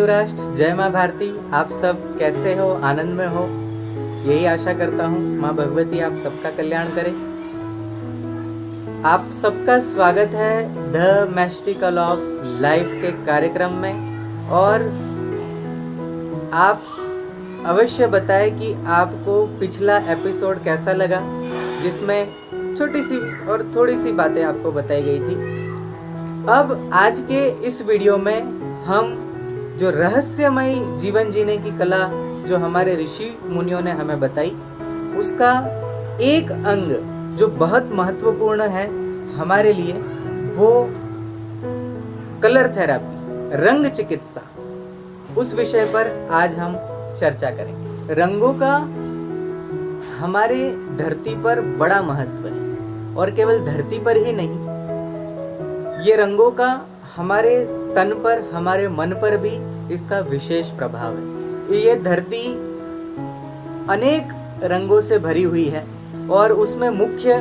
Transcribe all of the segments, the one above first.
राष्ट्र, जय माँ भारती। आप सब कैसे हो? आनंद में हो? यही आशा करता हूँ माँ भगवती आप सबका कल्याण करे। आप सबका स्वागत है द मैस्टिकल ऑफ लाइफ के कार्यक्रम में। और आप अवश्य बताएं कि आपको पिछला एपिसोड कैसा लगा, जिसमें छोटी सी और थोड़ी सी बातें आपको बताई गई थी। अब आज के इस वीडियो में हम जो रहस्यमयी जीवन जीने की कला जो हमारे ऋषि मुनियों ने हमें बताई, उसका एक अंग जो बहुत महत्वपूर्ण है हमारे लिए, वो कलर थेरेपी, रंग चिकित्सा, उस विषय पर आज हम चर्चा करेंगे। रंगों का हमारे धरती पर बड़ा महत्व है, और केवल धरती पर ही नहीं, ये रंगों का हमारे तन पर, हमारे मन पर भी इसका विशेष प्रभाव है। ये धरती अनेक रंगों से भरी हुई है और उसमें मुख्य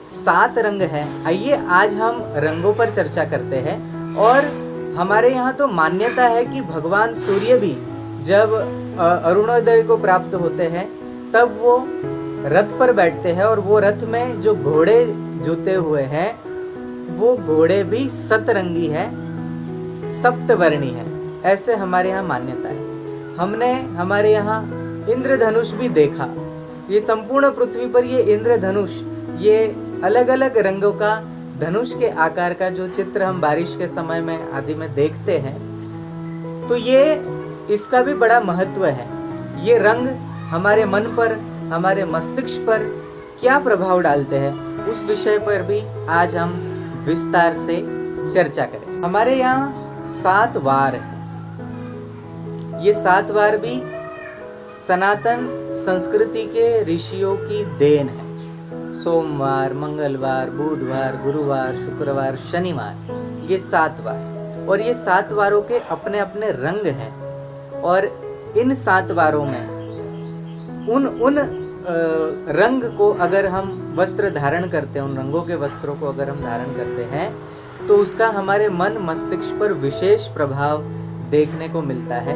7 रंग हैं। आइए आज हम रंगों पर चर्चा करते हैं। और हमारे यहाँ तो मान्यता है कि भगवान सूर्य भी जब अरुणोदय को प्राप्त होते हैं तब वो रथ पर बैठते हैं, और वो रथ में जो घोड़े जुते हुए हैं वो घोड़े भी सतरंगी है, सप्तवर्णी है, ऐसे हमारे यहाँ मान्यता है। हमने हमारे यहाँ इंद्रधनुष भी देखा। ये संपूर्ण पृथ्वी पर ये इंद्रधनुष, ये अलग अलग रंगों का धनुष के आकार का जो चित्र हम बारिश के समय में आदि में देखते हैं, तो ये इसका भी बड़ा महत्व है। ये रंग हमारे मन पर, हमारे मस्तिष्क पर क्या प्रभाव डालते हैं, उस विषय पर भी आज हम विस्तार से चर्चा करें। हमारे यहाँ 7 वार हैं। ये 7 वार भी सनातन संस्कृति के ऋषियों की देन है। सोमवार, मंगलवार, बुधवार, गुरुवार, शुक्रवार, शनिवार, ये 7 वार। और ये 7 वारों के अपने अपने रंग हैं। और इन 7 वारों में उन रंग को अगर हम वस्त्र धारण करते हैं, उन रंगों के वस्त्रों को अगर हम धारण करते हैं, तो उसका हमारे मन मस्तिष्क पर विशेष प्रभाव देखने को मिलता है।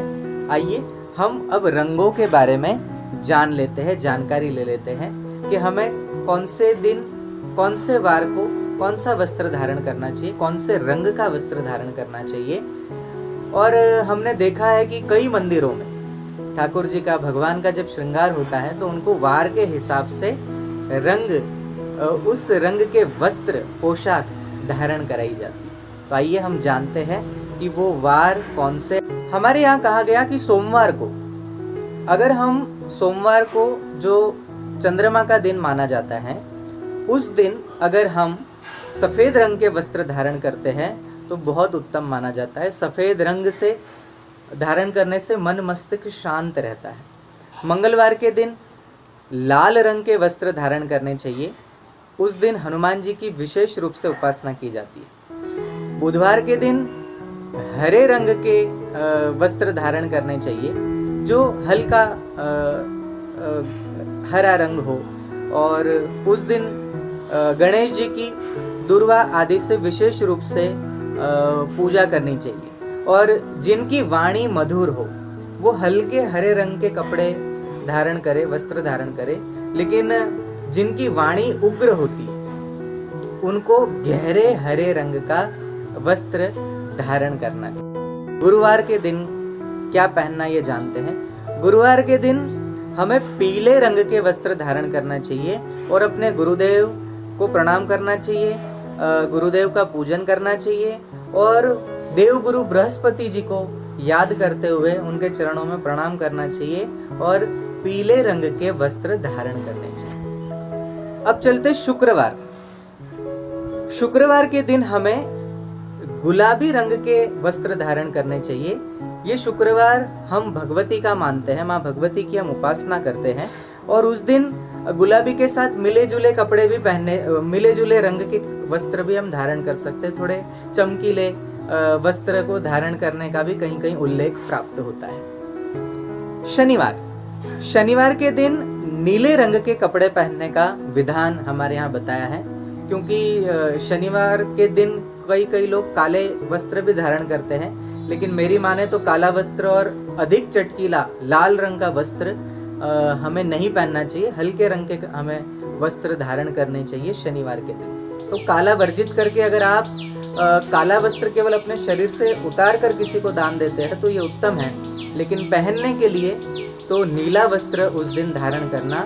आइए हम अब रंगों के बारे में जान लेते हैं, जानकारी ले लेते हैं कि हमें कौन से दिन, कौन से वार को कौन सा वस्त्र धारण करना चाहिए, कौन से रंग का वस्त्र धारण करना चाहिए। और हमने देखा है कि कई मंदिरों में ठाकुर जी का, भगवान का जब श्रृंगार होता है तो उनको वार के हिसाब से रंग, उस रंग के वस्त्र, पोशाक धारण कराई जाती है। तो आइए हम जानते हैं कि वो वार कौन से। हमारे यहाँ कहा गया कि सोमवार को, अगर हम सोमवार को जो चंद्रमा का दिन माना जाता है, उस दिन अगर हम सफ़ेद रंग के वस्त्र धारण करते हैं तो बहुत उत्तम माना जाता है। सफ़ेद रंग से धारण करने से मन मस्तिष्क शांत रहता है। मंगलवार के दिन लाल रंग के वस्त्र धारण करने चाहिए। उस दिन हनुमान जी की विशेष रूप से उपासना की जाती है। बुधवार के दिन हरे रंग के वस्त्र धारण करने चाहिए, जो हल्का हरा रंग हो। और उस दिन गणेश जी की दुर्वा आदि से विशेष रूप से पूजा करनी चाहिए। और जिनकी वाणी मधुर हो वो हल्के हरे रंग के कपड़े धारण करे, वस्त्र धारण करे। लेकिन जिनकी वाणी उग्र होती है उनको गहरे हरे रंग का वस्त्र धारण करना चाहिए। गुरुवार के दिन क्या पहनना ये जानते हैं। गुरुवार के दिन हमें पीले रंग के वस्त्र धारण करना चाहिए और अपने गुरुदेव को प्रणाम करना चाहिए, गुरुदेव का पूजन करना चाहिए और देव गुरु बृहस्पति जी को याद करते हुए उनके चरणों में प्रणाम करना चाहिए और पीले रंग के वस्त्र धारण करने चाहिए। अब चलते शुक्रवार। शुक्रवार के दिन हमें गुलाबी रंग के वस्त्र धारण करने चाहिए। ये शुक्रवार हम भगवती का मानते हैं, माँ भगवती की हम उपासना करते हैं। और उस दिन गुलाबी के साथ मिले जुले कपड़े भी पहनने, मिले जुले रंग के वस्त्र भी हम धारण कर सकते हैं। थोड़े चमकीले वस्त्र को धारण करने का भी कहीं कहीं उल्लेख प्राप्त होता है। शनिवार, शनिवार के दिन नीले रंग के कपड़े पहनने का विधान हमारे यहाँ बताया है, क्योंकि शनिवार के दिन कई लोग काले वस्त्र भी धारण करते हैं। लेकिन मेरी माने तो काला वस्त्र और अधिक चटकीला लाल रंग का वस्त्र हमें नहीं पहनना चाहिए। हल्के रंग के हमें वस्त्र धारण करने चाहिए शनिवार के दिन। तो काला वर्जित करके अगर आप काला वस्त्र केवल अपने शरीर से उतार कर किसी को दान देते हैं तो ये उत्तम है, लेकिन पहनने के लिए तो नीला वस्त्र उस दिन धारण करना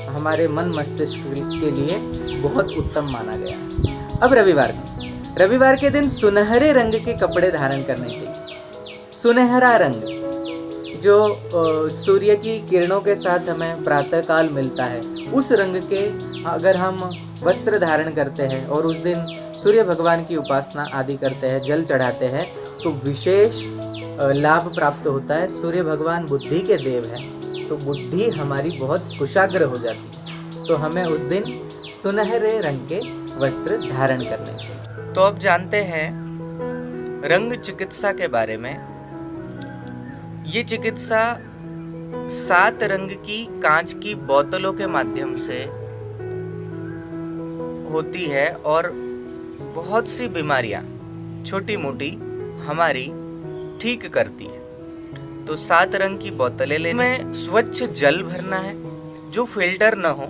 हमारे मन मस्तिष्क के लिए बहुत उत्तम माना गया है। अब रविवार के दिन सुनहरे रंग के कपड़े धारण करने चाहिए। सुनहरा रंग जो सूर्य की किरणों के साथ हमें प्रातःकाल मिलता है, उस रंग के अगर हम वस्त्र धारण करते हैं और उस दिन सूर्य भगवान की उपासना आदि करते हैं, जल चढ़ाते हैं, तो विशेष लाभ प्राप्त होता है। सूर्य भगवान बुद्धि के देव हैं, तो बुद्धि हमारी बहुत कुशाग्र हो जाती है। तो हमें उस दिन सुनहरे रंग के वस्त्र धारण करने चाहिए। तो अब जानते हैं रंग चिकित्सा के बारे में। ये चिकित्सा 7 रंग की कांच की बोतलों के माध्यम से होती है और बहुत सी बीमारियां छोटी मोटी हमारी ठीक करती है। तो 7 रंग की बोतलें लेने में स्वच्छ जल भरना है जो फिल्टर न हो,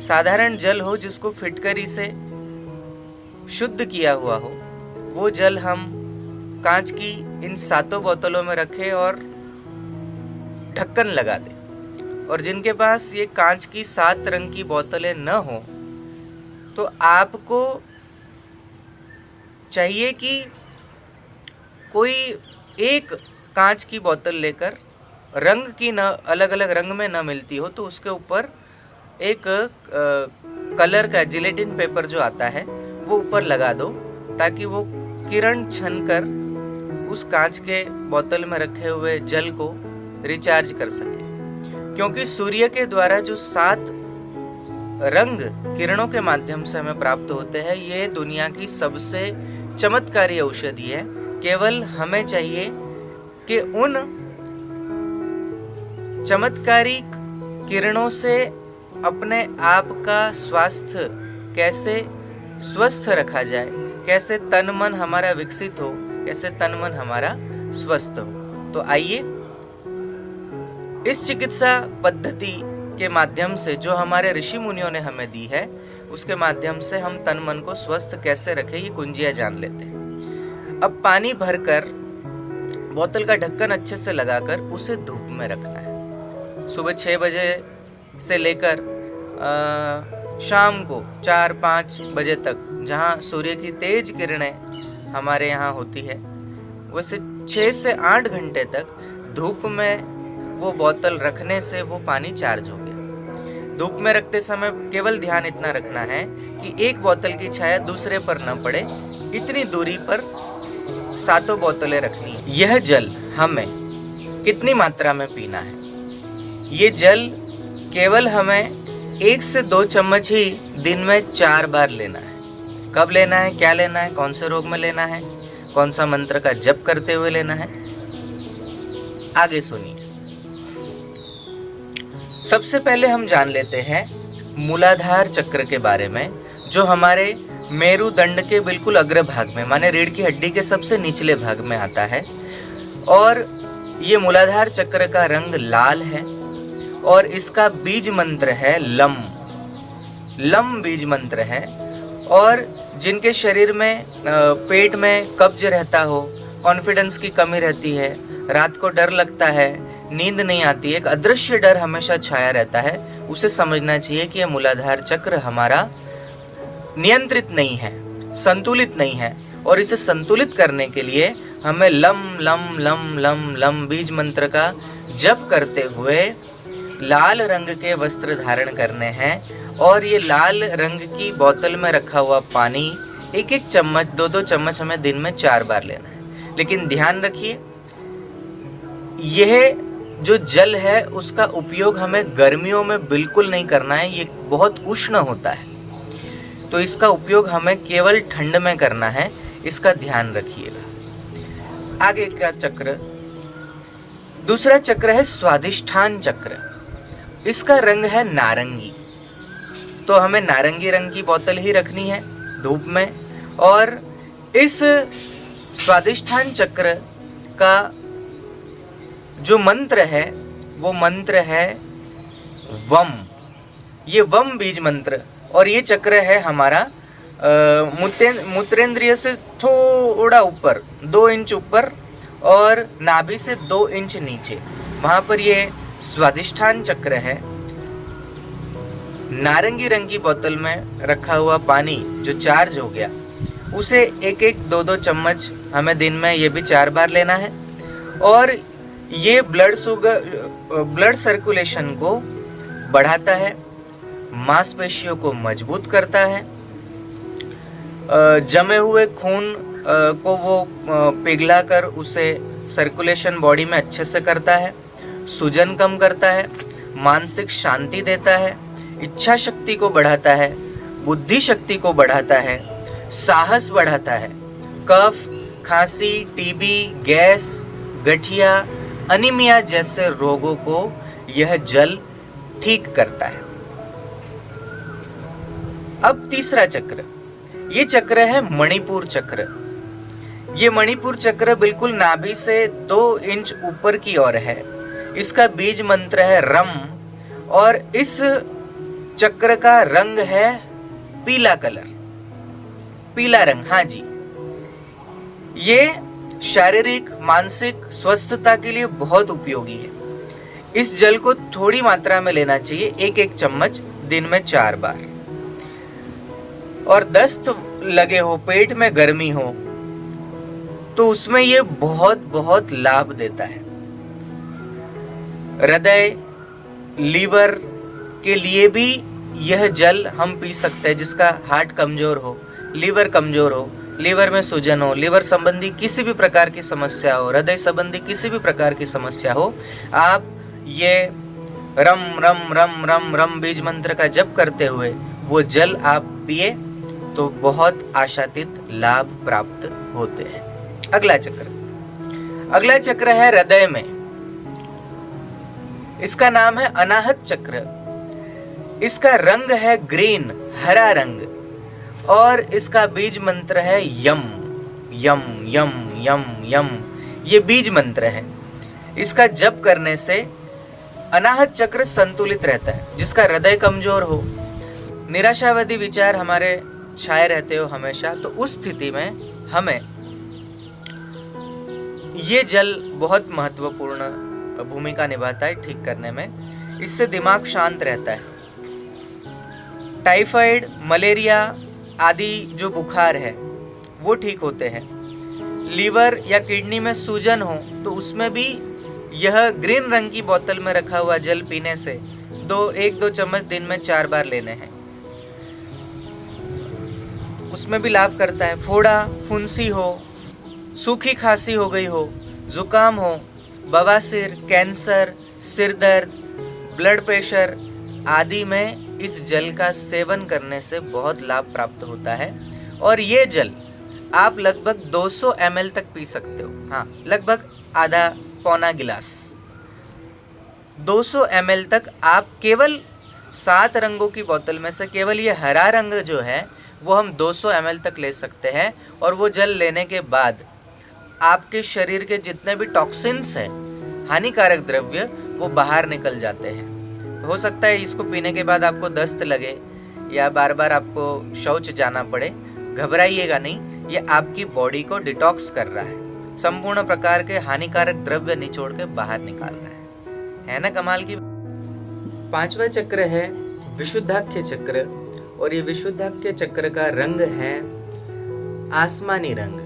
साधारण जल हो जिसको फिटकरी से शुद्ध किया हुआ हो, वो जल हम कांच की इन 7 बोतलों में रखें और ढक्कन लगा दें। और जिनके पास ये कांच की 7 रंग की बोतलें न हो तो आपको चाहिए कि कोई एक कांच की बोतल लेकर, रंग की न अलग अलग रंग में न मिलती हो तो उसके ऊपर एक कलर का जिलेटिन पेपर जो आता है वो ऊपर लगा दो, ताकि वो किरण छनकर उस कांच के बोतल में रखे हुए जल को रिचार्ज कर सके। क्योंकि सूर्य के द्वारा जो 7 रंग किरणों के माध्यम से हमें प्राप्त होते हैं, ये दुनिया की सबसे चमत्कारी औषधि है। केवल हमें चाहिए कि उन चमत्कारी किरणों से अपने आप का स्वास्थ्य कैसे स्वस्थ रखा जाए, कैसे तन मन हमारा विकसित हो, कैसे तन मन हमारा स्वस्थ हो। तो आइए इस चिकित्सा पद्धति के माध्यम से जो हमारे ऋषि मुनियों ने हमें दी है, उसके माध्यम से हम तन मन को स्वस्थ कैसे रखें ये कुंजियां जान लेते हैं। अब पानी भरकर बोतल का ढक्कन अच्छे से लगाकर उसे धूप में रखना है। सुबह 6 बजे से लेकर शाम को 4-5 बजे तक, जहाँ सूर्य की तेज किरणें हमारे यहाँ होती है, वैसे 6 से 8 घंटे तक धूप में वो बोतल रखने से वो पानी चार्ज हो गया। धूप में रखते समय केवल ध्यान इतना रखना है कि एक बोतल की छाया दूसरे पर न पड़े, इतनी दूरी पर 7 बोतलें रखनी है। यह जल हमें कितनी मात्रा में पीना है? ये जल केवल हमें 1 से 2 चम्मच ही दिन में 4 बार लेना है। कब लेना है, क्या लेना है, कौन से रोग में लेना है, कौन सा मंत्र का जप करते हुए लेना है, आगे सुनिए। सबसे पहले हम जान लेते हैं मूलाधार चक्र के बारे में, जो हमारे मेरुदंड के बिल्कुल अग्रभाग में, माने रीढ़ की हड्डी के सबसे निचले भाग में आता है। और ये मूलाधार चक्र का रंग लाल है और इसका बीज मंत्र है लम। लम बीज मंत्र है। और जिनके शरीर में पेट में कब्ज रहता हो, कॉन्फिडेंस की कमी रहती है, रात को डर लगता है, नींद नहीं आती, एक अदृश्य डर हमेशा छाया रहता है, उसे समझना चाहिए कि यह मूलाधार चक्र हमारा नियंत्रित नहीं है, संतुलित नहीं है। और इसे संतुलित करने के लिए हमें lump lump lump lump lump बीज मंत्र का जप करते हुए लाल रंग के वस्त्र धारण करने हैं। और ये लाल रंग की बोतल में रखा हुआ पानी 1-1 चम्मच, 2-2 चम्मच हमें दिन में 4 बार लेना है। लेकिन ध्यान रखिए, यह जो जल है उसका उपयोग हमें गर्मियों में बिल्कुल नहीं करना है, ये बहुत उष्ण होता है। तो इसका उपयोग हमें केवल ठंड में करना है, इसका ध्यान रखिएगा। आगे का चक्र, दूसरा चक्र है स्वादिष्ठान चक्र। इसका रंग है नारंगी। तो हमें नारंगी रंग की बोतल ही रखनी है धूप में। और इस स्वादिष्ठान चक्र का जो मंत्र है वो मंत्र है वम। ये वम बीज मंत्र, और ये चक्र है हमारा मूत्रेंद्रिय से थोड़ा ऊपर 2 इंच ऊपर और नाभि से 2 इंच नीचे, वहां पर ये स्वादिष्ठान चक्र है। नारंगी रंग की बोतल में रखा हुआ पानी जो चार्ज हो गया, उसे 1-1, 2-2 चम्मच हमें दिन में ये भी 4 बार लेना है। और ये ब्लड सर्कुलेशन को बढ़ाता है, मांसपेशियों को मजबूत करता है, जमे हुए खून को वो पिघलाकर उसे सर्कुलेशन बॉडी में अच्छे से करता है, सूजन कम करता है, मानसिक शांति देता है, इच्छा शक्ति को बढ़ाता है, बुद्धि शक्ति को बढ़ाता है, साहस बढ़ाता है, कफ, खांसी, टीबी, गैस, गठिया, अनीमिया जैसे रोगों को यह जल ठीक करता है। अब तीसरा चक्र, ये चक्र है मणिपुर चक्र। ये मणिपुर चक्र बिल्कुल नाभि से 2 इंच ऊपर की ओर है। इसका बीज मंत्र है रम, और इस चक्र का रंग है पीला कलर, पीला रंग। हाँ जी, ये शारीरिक मानसिक स्वस्थता के लिए बहुत उपयोगी है। इस जल को थोड़ी मात्रा में लेना चाहिए, 1-1 चम्मच दिन में 4 बार। और दस्त लगे हो, पेट में गर्मी हो, तो उसमें ये बहुत बहुत लाभ देता है। हृदय, लीवर के लिए भी यह जल हम पी सकते हैं। जिसका हार्ट कमजोर हो, लीवर कमजोर हो, लीवर में सूजन हो, लीवर संबंधी किसी भी प्रकार की समस्या हो, हृदय संबंधी किसी भी प्रकार की समस्या हो, आप ये रम रम रम रम रम बीज मंत्र का जप करते हुए वो जल आप पिए तो बहुत आशातीत लाभ प्राप्त होते हैं। अगला चक्र है हृदय में। इसका नाम है अनाहत चक्र। इसका रंग है ग्रीन, हरा रंग, और इसका बीज मंत्र है यम यम यम यम यम। ये बीज मंत्र है। इसका जप करने से अनाहत चक्र संतुलित रहता है। जिसका हृदय कमजोर हो, निराशावादी विचार हमारे छाए रहते हो हमेशा, तो उस स्थिति में हमें ये जल बहुत महत्वपूर्ण भूमिका निभाता है ठीक करने में। इससे दिमाग शांत रहता है। टाइफाइड, मलेरिया आदि जो बुखार है वो ठीक होते हैं। लीवर या किडनी में सूजन हो तो उसमें भी यह ग्रीन रंग की बोतल में रखा हुआ जल पीने से 1-2 चम्मच दिन में 4 बार लेने हैं, उसमें भी लाभ करता है। फोड़ा, फुंसी हो, सूखी खांसी हो गई हो, जुकाम हो, बवासीर, कैंसर, सिर दर्द, ब्लड प्रेशर आदि में इस जल का सेवन करने से बहुत लाभ प्राप्त होता है। और ये जल आप लगभग 200 ml तक पी सकते हो। हाँ, लगभग आधा पौना गिलास, 200 ml तक आप केवल 7 रंगों की बोतल में से केवल ये हरा रंग जो है वो हम 200 ml तक ले सकते हैं। और वो जल लेने के बाद आपके शरीर के जितने भी टॉक्सिन्स हैं, हानिकारक द्रव्य, वो बाहर निकल जाते हैं। हो सकता है इसको पीने के बाद आपको दस्त लगे या बार बार आपको शौच जाना पड़े, घबराइएगा नहीं, ये आपकी बॉडी को डिटॉक्स कर रहा है, संपूर्ण प्रकार के हानिकारक द्रव्य निचोड़ के बाहर निकाल रहा है ना कमाल की। 5वां चक्र है विशुद्धाख्य चक्र, और ये विशुद्धाख्य चक्र का रंग है आसमानी रंग,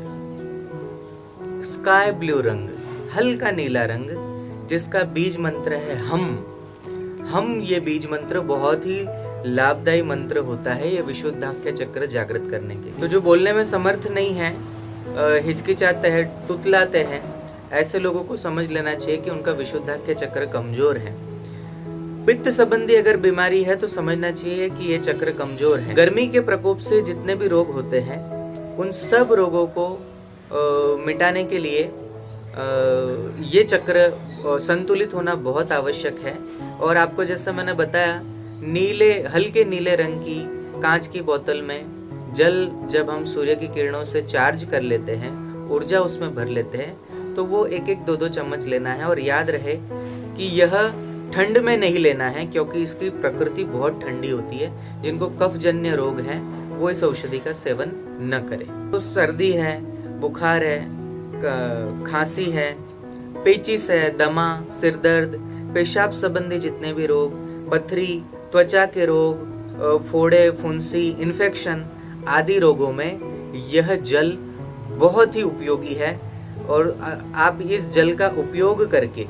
स्काई ब्लू रंग, हल्का नीला रंग, जिसका बीज मंत्र है हम। ये बीज मंत्र बहुत ही लाभदायी मंत्र होता है ये विशुद्धाख्य चक्र जागृत करने के। तो जो बोलने में समर्थ नहीं है, हिचकिचाते हैं, तुतलाते हैं, ऐसे लोगों को समझ लेना चाहिए कि उनका विशुद्धाख्य चक्र कमजोर है। पित्त संबंधी अगर बीमारी है तो समझना चाहिए कि ये चक्र कमजोर है। गर्मी के प्रकोप से जितने भी रोग होते हैं उन सब रोगों को मिटाने के लिए ये चक्र संतुलित होना बहुत आवश्यक है। और आपको जैसा मैंने बताया, हल्के नीले रंग की कांच की बोतल में जल जब हम सूर्य की किरणों से चार्ज कर लेते हैं, ऊर्जा उसमें भर लेते हैं, तो वो 1-1 2-2 चम्मच लेना है। और याद रहे कि यह ठंड में नहीं लेना है, क्योंकि इसकी प्रकृति बहुत ठंडी होती है। जिनको कफजन्य रोग है वो इस औषधि का सेवन न करें। तो सर्दी है, बुखार है, खांसी है, पेचिस है, दमा, सिर दर्द, पेशाब संबंधी जितने भी रोग, पथरी, त्वचा के रोग, फोड़े, फुंसी, इन्फेक्शन आदि रोगों में यह जल बहुत ही उपयोगी है। और आप इस जल का उपयोग करके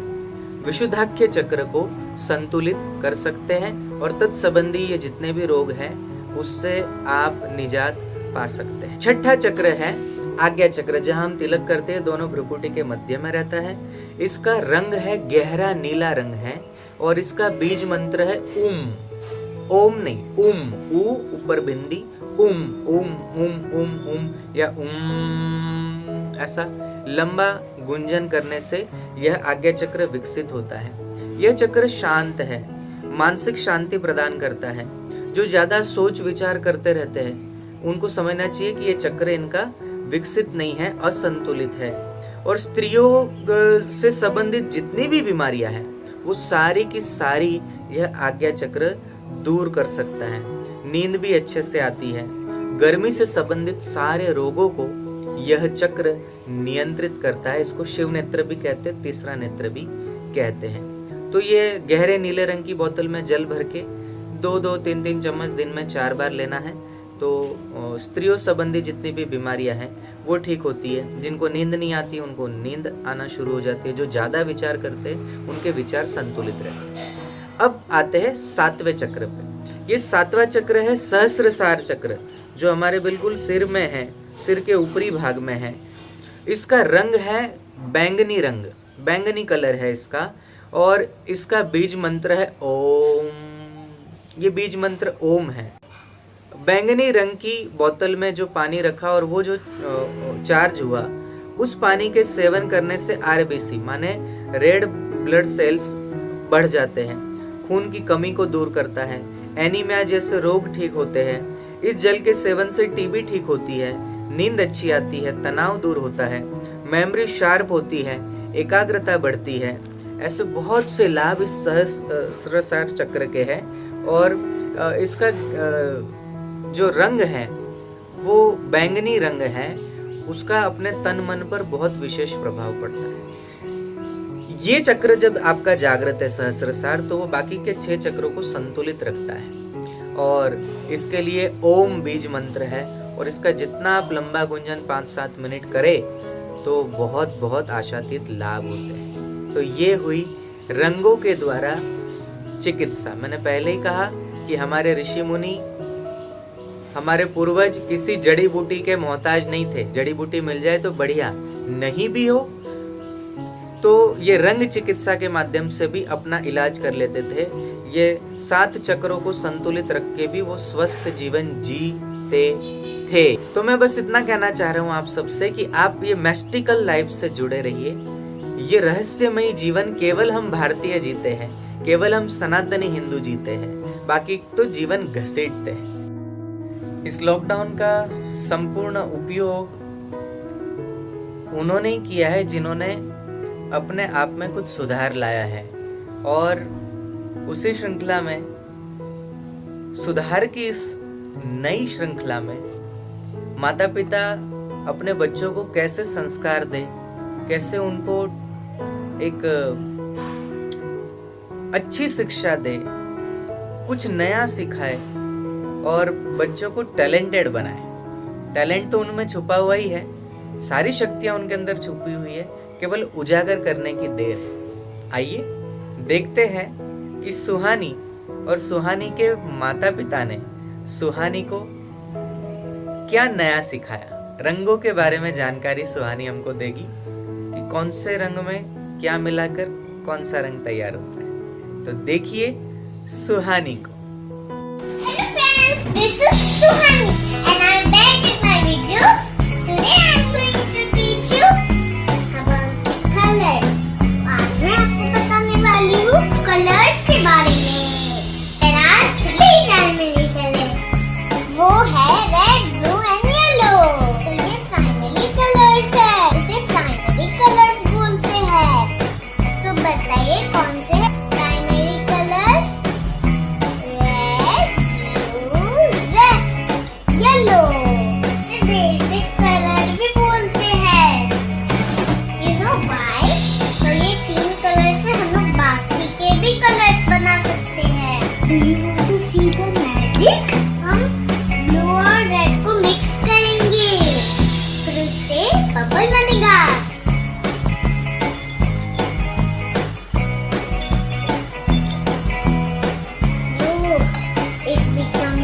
विशुद्धाख्य चक्र को संतुलित कर सकते हैं और तत्संबंधी ये जितने भी रोग हैं उससे आप निजात पा सकते हैं। छठा चक्र है आज्ञा चक्र, जहां हम तिलक करते हैं, दोनों भ्रुकुटी के मध्य में रहता है। इसका रंग है गहरा नीला रंग है और इसका बीज मंत्र है ओम। ओम नहीं, ओम, ऊ ऊपर बिंदी, ओम ओम ओम ओम ओम या ओम, ऐसा लंबा गुंजन करने से यह आज्ञा चक्र विकसित होता है। यह चक्र शांत है, मानसिक शांति प्रदान करता है। जो ज्यादा सोच विचार करते रहते हैं उनको समझना चाहिए कि यह चक्र इनका विकसित नहीं है, असंतुलित है। और स्त्रियों से संबंधित जितनी भी बीमारियां हैं वो सारी की सारी यह आज्ञा चक्र दूर कर सकता है। नींद भी अच्छे से आती है। गर्मी से संबंधित सारे रोगों को यह चक्र नियंत्रित करता है। इसको शिव नेत्र भी कहते हैं, तीसरा नेत्र भी कहते हैं। तो ये गहरे नीले रंग की बोतल में जल भर के 2-2, 3-3 चम्मच दिन में 4 बार लेना है। तो स्त्रियों संबंधी जितनी भी बीमारियां हैं वो ठीक होती है। जिनको नींद नहीं आती उनको नींद आना शुरू हो जाती है। जो ज्यादा विचार करते हैं उनके विचार संतुलित रहते हैं। अब आते हैं 7वें चक्र पे। ये 7वां चक्र है सहस्त्रसार चक्र, जो हमारे बिल्कुल सिर में है, सिर के ऊपरी भाग में है। इसका रंग है बैंगनी रंग, बैंगनी कलर है इसका। और इसका बीज मंत्र है ओम। ये बीज मंत्र ओम है। बैंगनी रंग की बोतल में जो पानी रखा और वो जो चार्ज हुआ, उस पानी के सेवन करने से आरबीसी माने रेड ब्लड सेल्स बढ़ जाते हैं, खून की कमी को दूर करता है, एनीमिया जैसे रोग ठीक होते हैं। इस जल के सेवन से टीबी ठीक होती है, नींद अच्छी आती है, तनाव दूर होता है, मेमोरी शार्प होती है, एकाग्रता बढ़ती है। ऐसे बहुत से लाभ इस सहस्त्रसार चक्र के हैं। और इसका जो रंग है वो बैंगनी रंग है, उसका अपने तन मन पर बहुत विशेष प्रभाव पड़ता है। ये चक्र जब आपका जागृत है सहस्त्रसार, तो वो बाकी के 6 चक्रों को संतुलित रखता है। और इसके लिए ओम बीज मंत्र है। और इसका जितना आप लंबा गुंजन 5-7 मिनट करें तो बहुत बहुत आशातीत लाभ होते हैं। तो ये हुई रंगों के द्वारा चिकित्सा। मैंने पहले ही कहा कि हमारे ऋषि मुनि, हमारे पूर्वज किसी जड़ी बूटी के मोहताज नहीं थे। जड़ी बूटी मिल जाए तो बढ़िया, नहीं भी हो तो ये रंग चिकित्सा के माध्यम से भी अपना इलाज कर लेते थे। ये 7 चक्रों को संतुलित रख के भी वो स्वस्थ जीवन जीते थे। तो मैं बस इतना कहना चाह रहा हूँ आप सबसे कि आप ये मैस्टिकल लाइफ से जुड़े रहिए। ये रहस्यमयी जीवन केवल हम भारतीय जीते हैं, केवल हम सनातनी हिंदू जीते हैं, बाकी तो जीवन घसीटते हैं। इस लॉकडाउन का संपूर्ण उपयोग उन्होंने ही किया है जिन्होंने अपने आप में कुछ सुधार लाया है। और उसी श्रृंखला में, सुधार की इस नई श्रृंखला में, माता पिता अपने बच्चों को कैसे संस्कार दें, कैसे उनको एक अच्छी शिक्षा दे, कुछ नया सिखाए और बच्चों को टैलेंटेड बनाए। टैलेंट तो उनमें छुपा हुआ ही है, सारी शक्तियां उनके अंदर छुपी हुई है, केवल उजागर करने की देर है। आइए देखते हैं कि सुहानी और सुहानी के माता पिता ने सुहानी को क्या नया सिखाया। रंगों के बारे में जानकारी सुहानी हमको देगी कि कौन से रंग में क्या मिलाकर कौन सा रंग तैयार होता है। तो देखिए सुहानी को। Hello friends, this is Suhani and I am back with my video. Today I am going to teach you about color. आज मैं आपको बताने वाली हूँ कलर्स के बारे में। There are 3 primary colors. वो है रेड, ब्लू एंड येलो। तो ये प्राइमरी कलर्स है।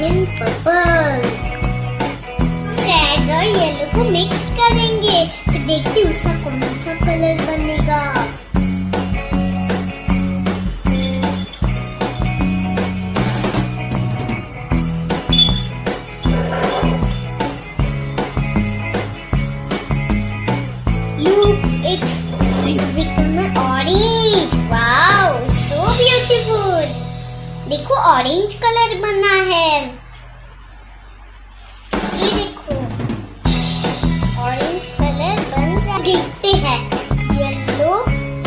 And purple. रेड और येलो को मिक्स करेंगे, फिर देखते हैं उसका कौन सा कलर बनेगा। Look, it's become an orange. Wow, so beautiful. देखो ऑरेंज कलर बना है। ये देखो ऑरेंज कलर बन रहा है। देखते हैं येलो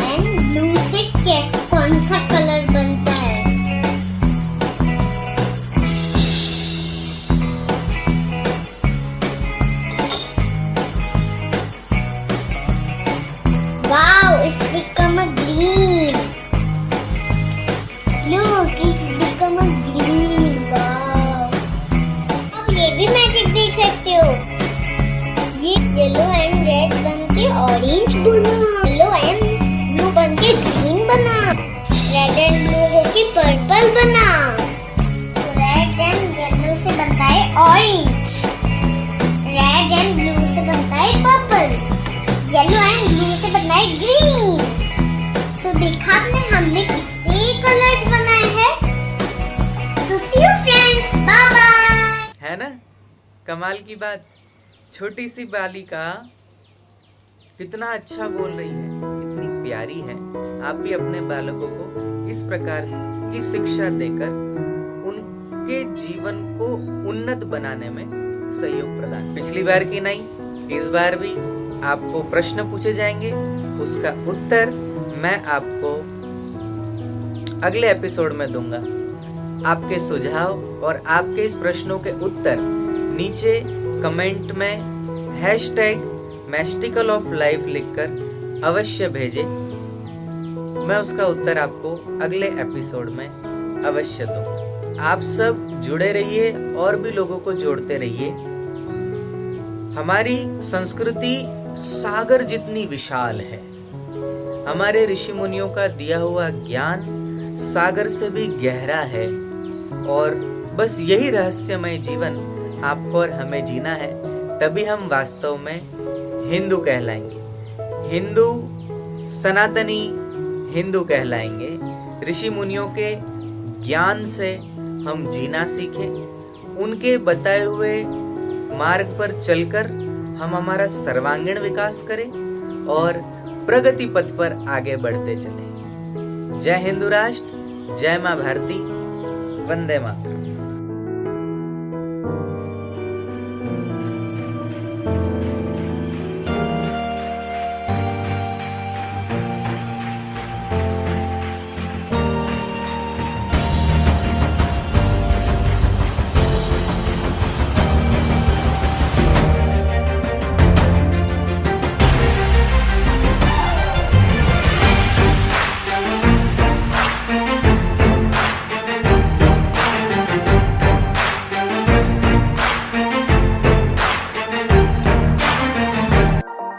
एंड ब्लू से क्या कौन सा कलर बनता है। Wow, it's become a green. Look, it's become a green. Wow. अब ये भी मैजिक देख सकते हो। ये येलो एंड रेड बन के ऑरेंज बना, येलो एंड ब्लू बन के ग्रीन बना, रेड एंड ब्लू होके पर्पल बना। रेड एंड येलो से बनता है ऑरेंज, रेड एंड ब्लू से बनता है पर्पल, येलो एंड ब्लू से बनना है ग्रीन। तो देखा आपने हमने कितने कलर्स बनाए हैं। तो सी यू फ्रेंड्स, बाय बाय। है ना कमाल की बात। छोटी सी बालिका कितना अच्छा बोल रही है, कितनी प्यारी है। आप भी अपने बालकों को इस प्रकार की शिक्षा देकर उनके जीवन को उन्नत बनाने में सहयोग प्रदान। पिछली बार की नहीं, इस बार भी आपको प्रश्न पूछे जाएंगे, उसका उत्तर मैं आपको अगले एपिसोड में दूंगा। आपके सुझाव और आपके इस प्रश्नों के उत्तर नीचे कमेंट में #mastical_of_life लिखकर अवश्य भेजें। मैं उसका उत्तर आपको अगले एपिसोड में अवश्य दूंगा। आप सब जुड़े रहिए और भी लोगों को जोड़ते रहिए। हमारी संस्कृति सागर जितनी विशाल है, हमारे ऋषि मुनियों का दिया हुआ ज्ञान सागर से भी गहरा है, और बस यही रहस्यमय जीवन आपको और हमें जीना है, तभी हम वास्तव में हिंदू कहलाएंगे। हिंदू सनातनी हिंदू कहलाएंगे। ऋषि मुनियों के ज्ञान से हम जीना सीखें, उनके बताए हुए मार्ग पर चलकर हम हमारा सर्वांगीण विकास करें और प्रगति पथ पर आगे बढ़ते चलें। जय हिंदू राष्ट्र, जय मां भारती, वंदे मातरम।